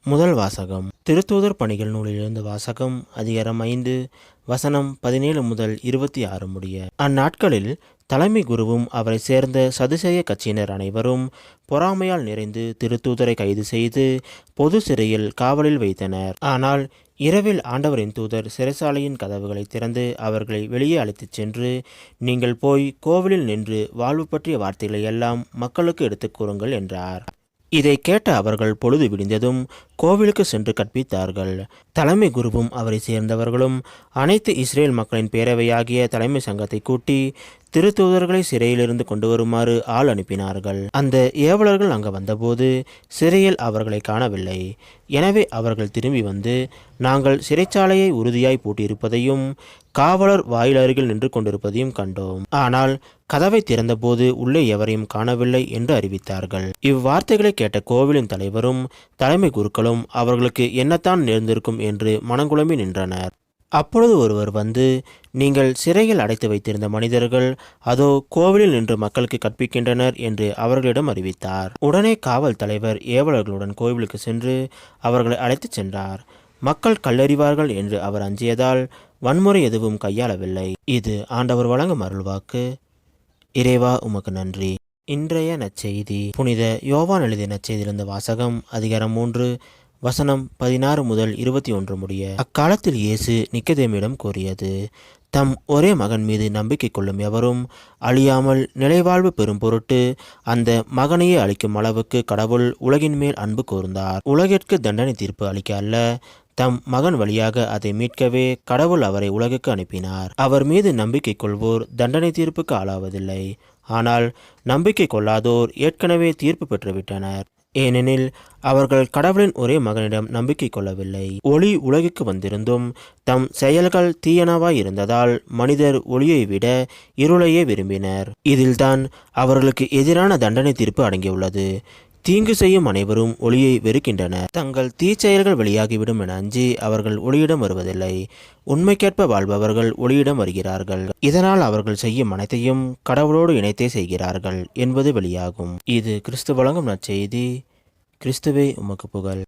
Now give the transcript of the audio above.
முதல் வாசகம் திருத்தூதர் பணிகள் நூலிலிருந்து வாசகம். அதிகாரம் 5 வசனம் 17 முதல் 26 முடிய. அந்நாட்களில் தலைமை குருவும் அவரை சேர்ந்த சதுசேய கட்சியினர் அனைவரும் பொறாமையால் நிறைந்து திருத்தூதரை கைது செய்து பொது சிறையில் காவலில் வைத்தனர். ஆனால் இரவில் ஆண்டவரின் தூதர் சிறைசாலையின் கதவுகளை திறந்து அவர்களை வெளியே அழைத்துச் சென்று, நீங்கள் போய் கோவிலில் நின்று வாழ்வு பற்றிய வார்த்தைகளை எல்லாம் மக்களுக்கு எடுத்துக் கூறுங்கள் என்றார். இதை கேட்ட அவர்கள் பொழுது விடிந்ததும் கோவிலுக்கு சென்று கற்பித்தார்கள். தலைமை குருவும் அவரை சேர்ந்தவர்களும் அனைத்து இஸ்ரேல் மக்களின் பேரவையாகிய தலைமை சங்கத்தை கூட்டி திருத்தூதர்களை சிறையிலிருந்து கொண்டு வருமாறு ஆள் அனுப்பினார்கள். அந்த ஏவலர்கள் அங்கு வந்தபோது சிறையில் அவர்களை காணவில்லை. எனவே அவர்கள் திரும்பி வந்து, நாங்கள் சிறைச்சாலையை உறுதியாய் பூட்டியிருப்பதையும் காவலர் வாயில் அருகில் நின்று கொண்டிருப்பதையும் கண்டோம். ஆனால் கதவை திறந்தபோது உள்ளே எவரையும் காணவில்லை என்று அறிவித்தார்கள். இவ்வார்த்தைகளை கேட்ட கோவிலின் தலைவரும் தலைமை குருக்களும் அவர்களுக்கு என்னத்தான் நேர்ந்திருக்கும் என்று மனங்குழம்பி நின்றனர். அப்பொழுது ஒருவர் வந்து, நீங்கள் சிறையில் அடைத்து வைத்திருந்த மனிதர்கள் அதோ கோவிலில் நின்று மக்களுக்கு கற்பிக்கின்றனர் என்று அவர்களிடம் அறிவித்தார். உடனே காவல் தலைவர் ஏவலர்களுடன் கோவிலுக்கு சென்று அவர்களை அழைத்துச் சென்றார். மக்கள் கல்லறிவார்கள் என்று அவர் அஞ்சியதால் வன்முறை எதுவும் கையாளவில்லை. இது ஆண்டவர் வழங்கும் அருள்வாக்கு. இறைவா உமக்கு நன்றி. இன்றைய நற்செய்தி புனித யோவான் எழுதிய நற்செய்தியிலிருந்து வாசகம். அதிகாரம் 3 வசனம் 16 முதல் 21 முடிய. அக்காலத்தில் இயேசு நிக்கதேமிடம் கூறியது, தம் ஒரே மகன் மீது நம்பிக்கை கொள்ளும் எவரும் அழியாமல் நிலைவாழ்வு பெறும் பொருட்டு அந்த மகனையே அளிக்கும் அளவுக்கு கடவுள் உலகின் மேல் அன்பு கூர்ந்தார். உலகிற்கு தண்டனை தீர்ப்பு அளிக்க அல்ல, தம் மகன் வழியாக அதை மீட்கவே கடவுள் அவரை உலகுக்கு அனுப்பினார். அவர் மீது நம்பிக்கை கொள்வோர் தண்டனை தீர்ப்புக்கு ஆளாவதில்லை. ஆனால் நம்பிக்கை கொள்ளாதோர் ஏற்கனவே தீர்ப்பு பெற்றுவிட்டனர். ஏனெனில் அவர்கள் கடவுளின் ஒரே மகனிடம் நம்பிக்கை கொள்ளவில்லை. ஒளி உலகிற்கு வந்திருந்தும் தம் செயல்கள் தீயனவாய் இருந்ததால் மனிதர் ஒளியை விட இருளையே விரும்பினர். இதில்தான் அவர்களுக்கு எதிரான தண்டனை தீர்ப்பு அடங்கியுள்ளது. தீங்கு செய்யும் அனைவரும் ஒளியை வெறுக்கின்றனர். தங்கள் தீச்செயல்கள் வெளியாகிவிடும் என அஞ்சி அவர்கள் ஒளியிடம் வருவதில்லை. உண்மைக்கேற்ப வாழ்பவர்கள் ஒளியிடம் வருகிறார்கள். இதனால் அவர்கள் செய்யும் அனைத்தையும் கடவுளோடு இணைத்தே செய்கிறார்கள் என்பது வெளியாகும். இது கிறிஸ்து வழங்கும் நற்செய்தி. கிறிஸ்துவே உமக்கு புகழ்.